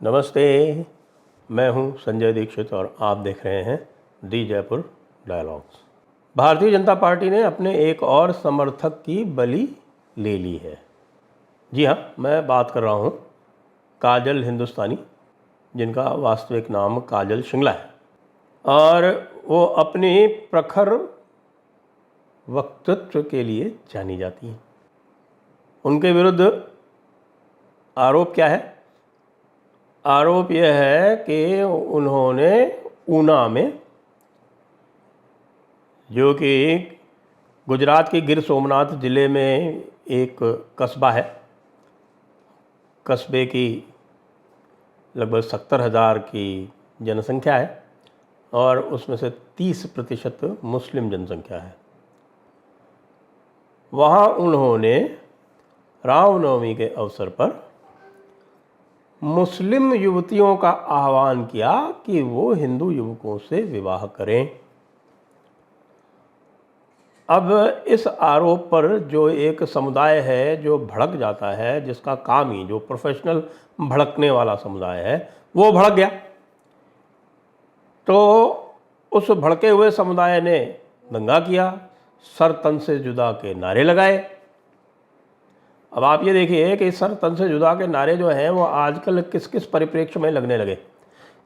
नमस्ते, मैं हूं संजय दीक्षित और आप देख रहे हैं दी जयपुर डायलॉग्स। भारतीय जनता पार्टी ने अपने एक और समर्थक की बलि ले ली है। जी हाँ, मैं बात कर रहा हूं काजल हिंदुस्तानी, जिनका वास्तविक नाम काजल शिंगला है और वो अपने प्रखर वक्तृत्व के लिए जानी जाती हैं। उनके विरुद्ध आरोप क्या है? आरोप यह है कि उन्होंने ऊना में, जो कि गुजरात के गिर सोमनाथ ज़िले में एक कस्बा है, कस्बे की लगभग 70,000 की जनसंख्या है और उसमें से 30% मुस्लिम जनसंख्या है। वहाँ उन्होंने रामनवमी के अवसर पर मुस्लिम युवतियों का आह्वान किया कि वो हिंदू युवकों से विवाह करें। अब इस आरोप पर जो एक समुदाय है जो भड़क जाता है, जिसका काम ही जो प्रोफेशनल भड़कने वाला समुदाय है, वो भड़क गया। तो उस भड़के हुए समुदाय ने दंगा किया, सर तन से जुदा के नारे लगाए। अब आप ये देखिए कि सर तन से जुदा के नारे जो हैं वो आजकल किस किस परिप्रेक्ष्य में लगने लगे।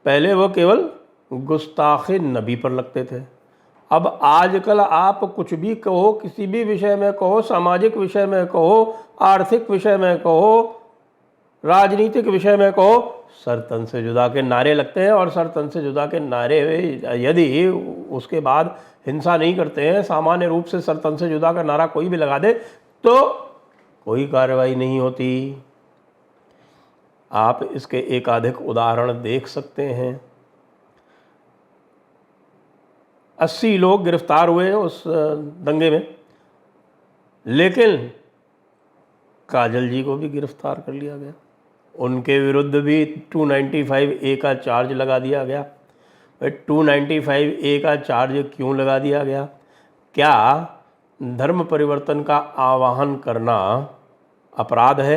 पहले वो केवल गुस्ताखे नबी पर लगते थे, अब आजकल आप कुछ भी कहो, किसी भी विषय में कहो, सामाजिक विषय में कहो, आर्थिक विषय में कहो, राजनीतिक विषय में कहो, सर तन से जुदा के नारे लगते हैं। और सर तन से जुदा के नारे यदि उसके बाद हिंसा नहीं करते हैं, सामान्य रूप से सर तन से जुदा का नारा कोई भी लगा दे तो कोई कार्रवाई नहीं होती। आप इसके एकाधिक उदाहरण देख सकते हैं। 80 लोग गिरफ्तार हुए उस दंगे में, लेकिन काजल जी को भी गिरफ्तार कर लिया गया। उनके विरुद्ध भी 295A का चार्ज लगा दिया गया। 295A का चार्ज क्यों लगा दिया गया? क्या धर्म परिवर्तन का आह्वान करना अपराध है?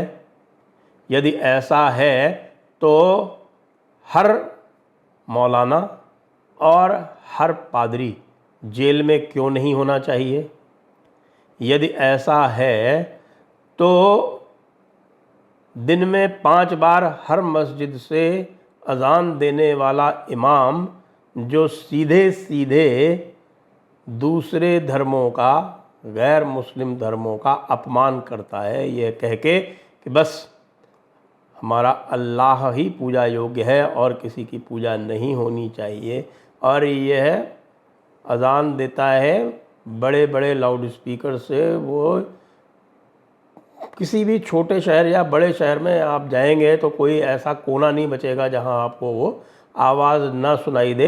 यदि ऐसा है तो हर मौलाना और हर पादरी जेल में क्यों नहीं होना चाहिए? यदि ऐसा है तो दिन में 5 बार हर मस्जिद से अज़ान देने वाला इमाम, जो सीधे सीधे दूसरे धर्मों का, गैर मुस्लिम धर्मों का अपमान करता है, ये कह के कि बस हमारा अल्लाह ही पूजा योग्य है और किसी की पूजा नहीं होनी चाहिए, और यह अज़ान देता है बड़े बड़े लाउड स्पीकर से। वो किसी भी छोटे शहर या बड़े शहर में आप जाएंगे तो कोई ऐसा कोना नहीं बचेगा जहां आपको वो आवाज़ ना सुनाई दे।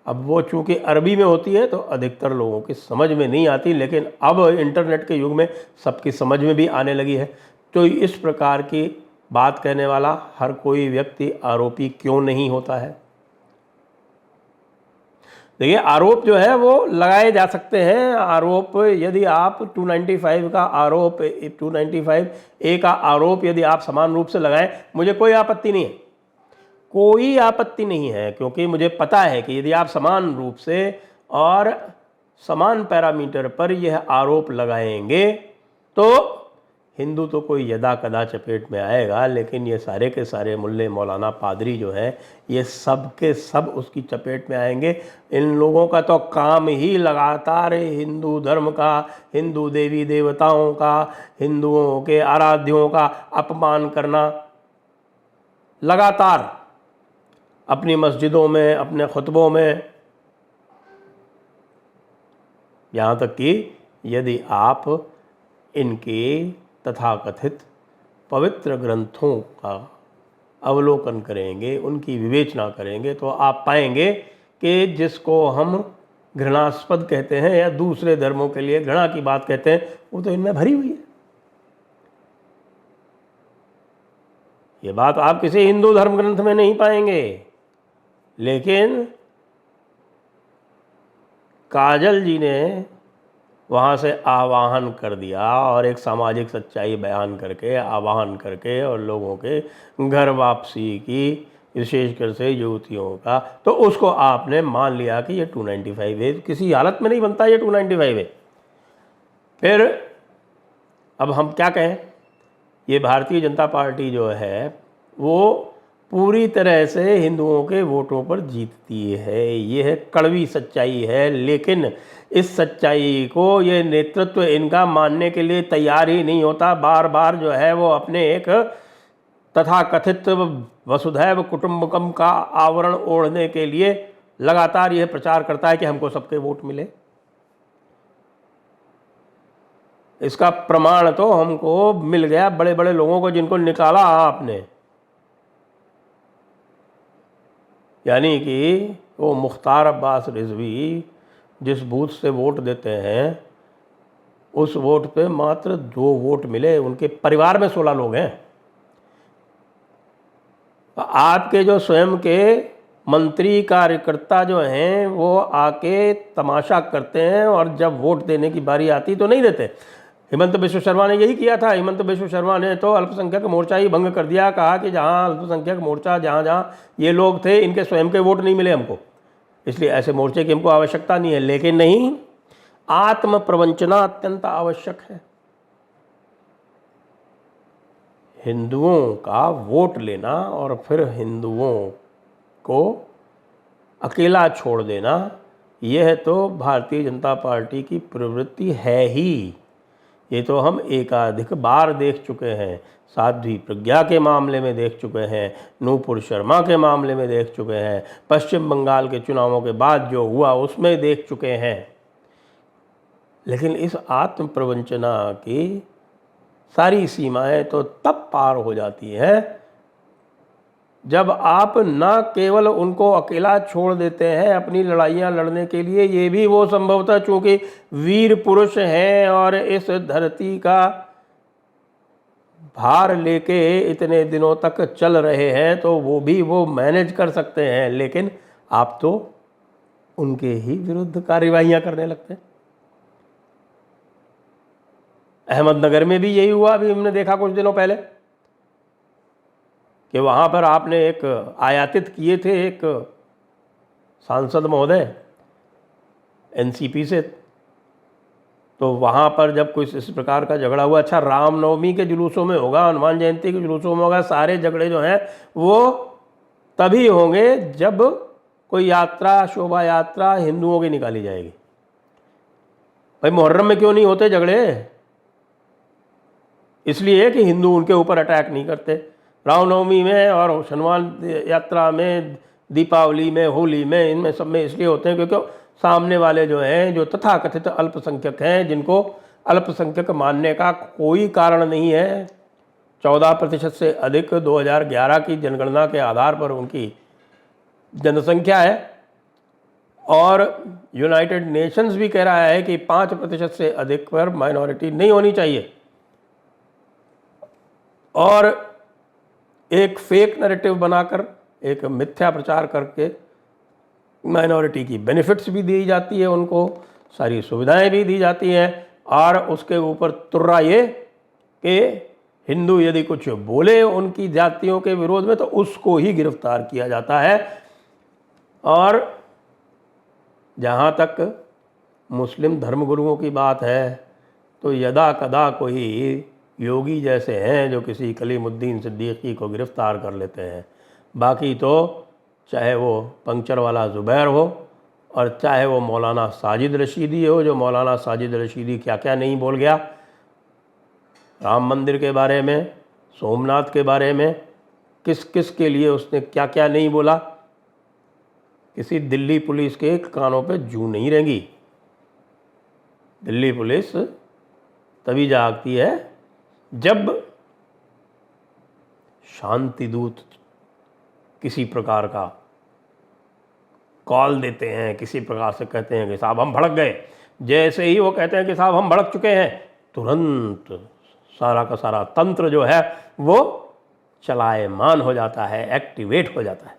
अब वो चूँकि अरबी में होती है तो अधिकतर लोगों की समझ में नहीं आती, लेकिन अब इंटरनेट के युग में सबकी समझ में भी आने लगी है। तो इस प्रकार की बात कहने वाला हर कोई व्यक्ति आरोपी क्यों नहीं होता है? देखिए, आरोप जो है वो लगाए जा सकते हैं। आरोप यदि आप 295 का आरोप, 295A का आरोप यदि आप समान रूप से लगाएं, मुझे कोई आपत्ति नहीं है, कोई आपत्ति नहीं है, क्योंकि मुझे पता है कि यदि आप समान रूप से और समान पैरामीटर पर यह आरोप लगाएंगे तो हिंदू तो कोई यदा कदा चपेट में आएगा, लेकिन ये सारे के सारे मुल्ले मौलाना पादरी जो है ये सब के सब उसकी चपेट में आएंगे। इन लोगों का तो काम ही लगातार हिंदू धर्म का, हिंदू देवी देवताओं का, हिंदुओं के आराध्यों का अपमान करना, लगातार अपनी मस्जिदों में, अपने खुतबों में। यहाँ तक कि यदि आप इनके तथाकथित पवित्र ग्रंथों का अवलोकन करेंगे, उनकी विवेचना करेंगे, तो आप पाएंगे कि जिसको हम घृणास्पद कहते हैं या दूसरे धर्मों के लिए घृणा की बात कहते हैं, वो तो इनमें भरी हुई है। ये बात आप किसी हिंदू धर्म ग्रंथ में नहीं पाएंगे, लेकिन काजल जी ने वहाँ से आवाहन कर दिया और एक सामाजिक सच्चाई बयान करके, आवाहन करके और लोगों के घर वापसी की विशेषकर से युवतियों का, तो उसको आपने मान लिया कि ये 295 है। किसी हालत में नहीं बनता ये 295 है। फिर अब हम क्या कहें, ये भारतीय जनता पार्टी जो है वो पूरी तरह से हिंदुओं के वोटों पर जीतती है, ये है कड़वी सच्चाई है। लेकिन इस सच्चाई को ये नेतृत्व इनका मानने के लिए तैयार ही नहीं होता। बार बार जो है वो अपने एक तथाकथित वसुधैव कुटुंबकम का आवरण ओढ़ने के लिए लगातार यह प्रचार करता है कि हमको सबके वोट मिले। इसका प्रमाण तो हमको मिल गया बड़े बड़े लोगों को जिनको निकाला आपने, यानी कि वो मुख्तार अब्बास रिजवी जिस बूथ से वोट देते हैं उस वोट पे मात्र 2 वोट मिले, उनके परिवार में 16 लोग हैं। आपके जो स्वयं के मंत्री कार्यकर्ता जो हैं वो आके तमाशा करते हैं और जब वोट देने की बारी आती तो नहीं देते। हिमंत बिश्व शर्मा ने यही किया था। हिमंत बिश्व शर्मा ने तो अल्पसंख्यक मोर्चा ही भंग कर दिया, कहा कि जहाँ अल्पसंख्यक मोर्चा जहाँ जहाँ ये लोग थे इनके स्वयं के वोट नहीं मिले हमको, इसलिए ऐसे मोर्चे की हमको आवश्यकता नहीं है। लेकिन नहीं, आत्म प्रवंचना अत्यंत आवश्यक है। हिंदुओं का वोट लेना और फिर हिंदुओं को अकेला छोड़ देना, यह तो भारतीय जनता पार्टी की प्रवृत्ति है ही। ये तो हम एकाधिक बार देख चुके हैं। साध्वी प्रज्ञा के मामले में देख चुके हैं, नूपुर शर्मा के मामले में देख चुके हैं, पश्चिम बंगाल के चुनावों के बाद जो हुआ उसमें देख चुके हैं। लेकिन इस आत्म प्रवंचना की सारी सीमाएं तो तब पार हो जाती हैं जब आप न केवल उनको अकेला छोड़ देते हैं अपनी लड़ाइयाँ लड़ने के लिए, ये भी वो संभवतः चूँकि वीर पुरुष हैं और इस धरती का भार लेके इतने दिनों तक चल रहे हैं तो वो भी वो मैनेज कर सकते हैं। लेकिन आप तो उनके ही विरुद्ध कार्यवाहियाँ करने लगते हैं। अहमदनगर में भी यही हुआ। अभी हमने देखा कुछ दिनों पहले कि वहाँ पर आपने एक आयातित किए थे एक सांसद महोदय एनसीपी से, तो वहाँ पर जब कुछ इस प्रकार का झगड़ा हुआ, अच्छा रामनवमी के जुलूसों में होगा, हनुमान जयंती के जुलूसों में होगा, सारे झगड़े जो हैं वो तभी होंगे जब कोई यात्रा, शोभा यात्रा हिंदुओं की निकाली जाएगी। भाई मुहर्रम में क्यों नहीं होते झगड़े? इसलिए कि हिंदू उनके ऊपर अटैक नहीं करते। रामनवमी में और हनुमान यात्रा में, दीपावली में, होली में, इनमें सब में इसलिए होते हैं क्योंकि सामने वाले जो हैं, जो तथाकथित अल्पसंख्यक हैं, जिनको अल्पसंख्यक मानने का कोई कारण नहीं है, 14% से अधिक 2011 की जनगणना के आधार पर उनकी जनसंख्या है और यूनाइटेड नेशंस भी कह रहा है कि 5% से अधिक पर माइनॉरिटी नहीं होनी चाहिए। और एक फेक नैरेटिव बनाकर, एक मिथ्या प्रचार करके माइनॉरिटी की बेनिफिट्स भी दी जाती है, उनको सारी सुविधाएं भी दी जाती हैं और उसके ऊपर तुर्रा ये कि हिंदू यदि कुछ बोले उनकी जातियों के विरोध में तो उसको ही गिरफ्तार किया जाता है। और जहाँ तक मुस्लिम धर्मगुरुओं की बात है तो यदा कदा कोई योगी जैसे हैं जो किसी कलीमुद्दीन सिद्दीकी को गिरफ्तार कर लेते हैं, बाकी तो चाहे वो पंक्चर वाला ज़ुबैर हो और चाहे वो मौलाना साजिद रशीदी हो, जो मौलाना साजिद रशीदी क्या क्या नहीं बोल गया राम मंदिर के बारे में, सोमनाथ के बारे में, किस किस के लिए उसने क्या क्या नहीं बोला। किसी दिल्ली पुलिस के कानों पे जूं नहीं रहेंगी। दिल्ली पुलिस तभी जागती है जब शांति दूत किसी प्रकार का कॉल देते हैं, किसी प्रकार से कहते हैं कि साहब हम भड़क गए। जैसे ही वो कहते हैं कि साहब हम भड़क चुके हैं, तुरंत सारा का सारा तंत्र जो है वो चलायमान हो जाता है, एक्टिवेट हो जाता है।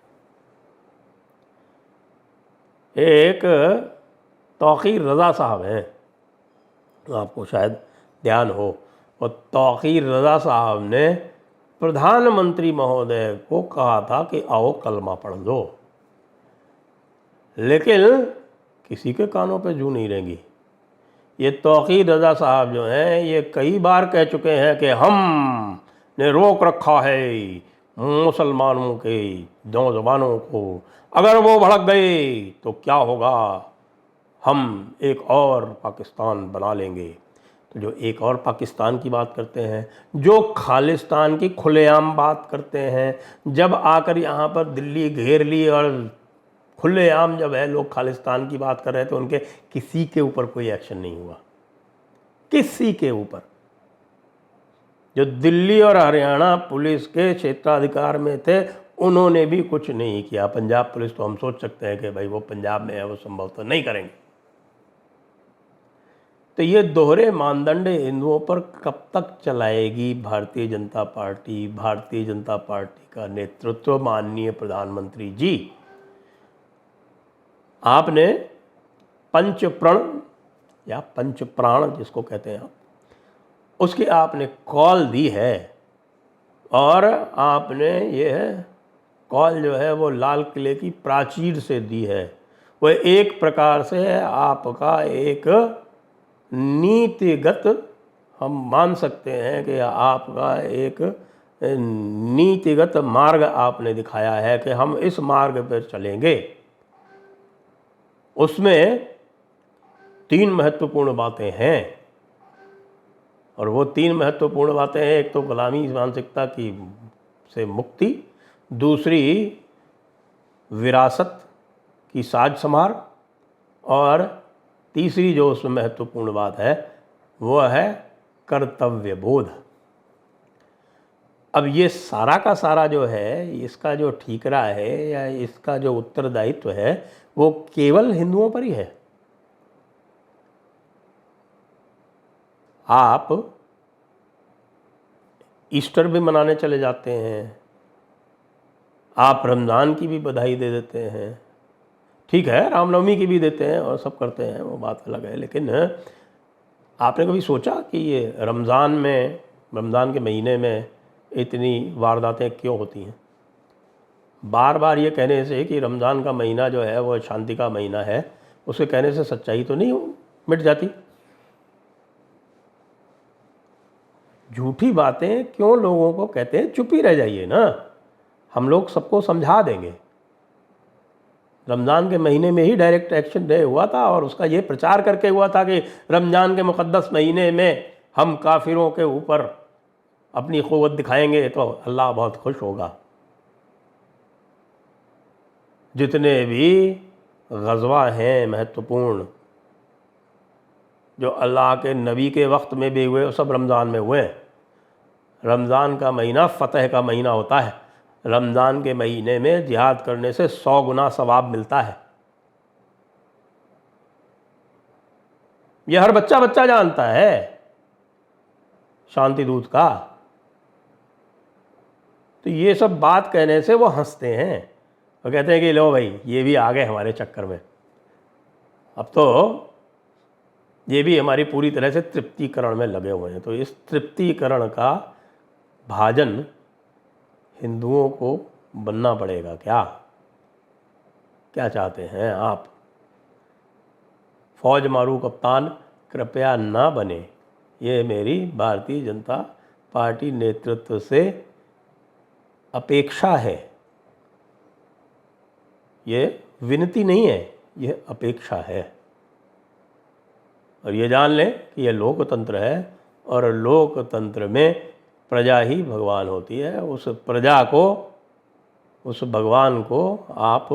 एक तौकीर रज़ा साहब हैं, आपको शायद ध्यान हो, और तौकीर रज़ा साहब ने प्रधानमंत्री महोदय को कहा था कि आओ कलमा पढ़ लो, लेकिन किसी के कानों पे जू नहीं रहेंगी। ये तौक़ीर रज़ा साहब जो हैं ये कई बार कह चुके हैं कि हम ने रोक रखा है मुसलमानों के नौजवानों को, अगर वो भड़क गए तो क्या होगा, हम एक और पाकिस्तान बना लेंगे। तो जो एक और पाकिस्तान की बात करते हैं, जो खालिस्तान की खुलेआम बात करते हैं, जब आकर यहाँ पर दिल्ली घेर ली और खुलेआम जब है लोग खालिस्तान की बात कर रहे थे, तो उनके किसी के ऊपर कोई एक्शन नहीं हुआ, किसी के ऊपर। जो दिल्ली और हरियाणा पुलिस के क्षेत्राधिकार में थे उन्होंने भी कुछ नहीं किया। पंजाब पुलिस तो हम सोच सकते हैं कि भाई वो पंजाब में है, वो संभवतः नहीं करेंगे। तो ये दोहरे मानदंड हिंदुओं पर कब तक चलाएगी भारतीय जनता पार्टी? भारतीय जनता पार्टी का नेतृत्व माननीय प्रधानमंत्री जी, आपने पंचप्रण या पंचप्राण जिसको कहते हैं आप, उसकी आपने कॉल दी है, और आपने ये कॉल जो है वो लाल किले की प्राचीर से दी है। वो एक प्रकार से आपका एक नीतिगत, हम मान सकते हैं कि आपका एक नीतिगत मार्ग आपने दिखाया है कि हम इस मार्ग पर चलेंगे। उसमें 3 महत्वपूर्ण बातें हैं, और वो 3 महत्वपूर्ण बातें हैं, एक तो गुलामी मानसिकता की से मुक्ति, दूसरी विरासत की साज संभार, और तीसरी जो उसमें महत्वपूर्ण बात है वो है कर्तव्य बोध। अब ये सारा का सारा जो है, इसका जो ठीकरा है या इसका जो उत्तरदायित्व है वो केवल हिंदुओं पर ही है। आप ईस्टर भी मनाने चले जाते हैं, आप रमज़ान की भी बधाई दे देते हैं, ठीक है, रामनवमी की भी देते हैं और सब करते हैं, वो बात अलग है। लेकिन आपने कभी सोचा कि ये रमज़ान के महीने में इतनी वारदातें क्यों होती हैं? बार बार ये कहने से कि रमज़ान का महीना जो है वो शांति का महीना है, उसके कहने से सच्चाई तो नहीं मिट जाती। झूठी बातें क्यों लोगों को कहते हैं? चुप ही रह जाइए ना, हम लोग सबको समझा देंगे। रमज़ान के महीने में ही डायरेक्ट एक्शन डे हुआ था, और उसका ये प्रचार करके हुआ था कि रमज़ान के मुक़द्दस महीने में हम काफिरों के ऊपर अपनी क़ुव्वत दिखाएंगे तो अल्लाह बहुत खुश होगा। जितने भी ग़ज़वा हैं महत्वपूर्ण जो अल्लाह के नबी के वक्त में भी हुए, सब रमज़ान में हुए। रमज़ान का महीना फ़तह का महीना होता है। रमज़ान के महीने में जिहाद करने से 100 गुना सवाब मिलता है। यह हर बच्चा जानता है, शांति दूत का। तो ये सब बात कहने से वो हंसते हैं और कहते हैं कि लो भाई, ये भी आ गए हमारे चक्कर में, अब तो ये भी हमारी पूरी तरह से तृप्तिकरण में लगे हुए हैं। तो इस तृप्तिकरण का भाजन हिंदुओं को बनना पड़ेगा। क्या चाहते हैं आप? फौज मारू कप्तान कृपया ना बने, ये मेरी भारतीय जनता पार्टी नेतृत्व से अपेक्षा है। ये विनती नहीं है, ये अपेक्षा है। और ये जान लें कि ये लोकतंत्र है, और लोकतंत्र में प्रजा ही भगवान होती है। उस प्रजा को, उस भगवान को आप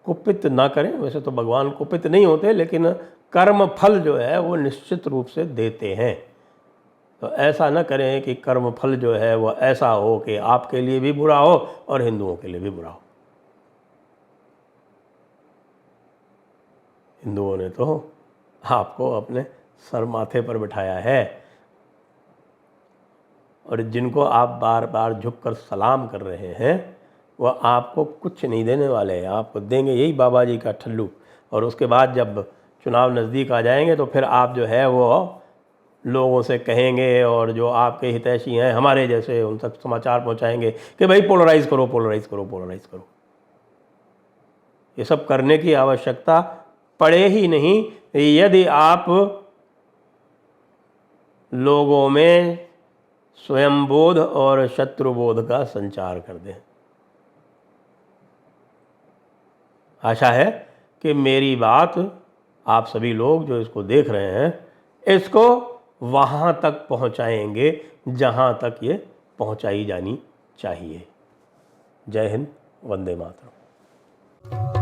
कुपित ना करें। वैसे तो भगवान कुपित नहीं होते, लेकिन कर्म फल जो है वो निश्चित रूप से देते हैं। तो ऐसा न करें कि कर्म फल जो है वो ऐसा हो कि आपके लिए भी बुरा हो और हिंदुओं के लिए भी बुरा हो। हिंदुओं ने तो आपको अपने सर माथे पर बिठाया है, और जिनको आप बार बार झुककर सलाम कर रहे हैं वो आपको कुछ नहीं देने वाले हैं। आपको देंगे यही बाबा जी का ठल्लू, और उसके बाद जब चुनाव नज़दीक आ जाएंगे तो फिर आप जो है वो लोगों से कहेंगे और जो आपके हितैषी हैं हमारे जैसे उन तक समाचार पहुंचाएंगे कि भाई पोलराइज करो, पोलराइज करो, पोलराइज करो। ये सब करने की आवश्यकता पड़े ही नहीं यदि आप लोगों में स्वयंबोध और शत्रुबोध का संचार कर दें। आशा है कि मेरी बात आप सभी लोग जो इसको देख रहे हैं इसको वहाँ तक पहुँचाएंगे जहाँ तक ये पहुँचाई जानी चाहिए। जय हिंद, वंदे मातरम।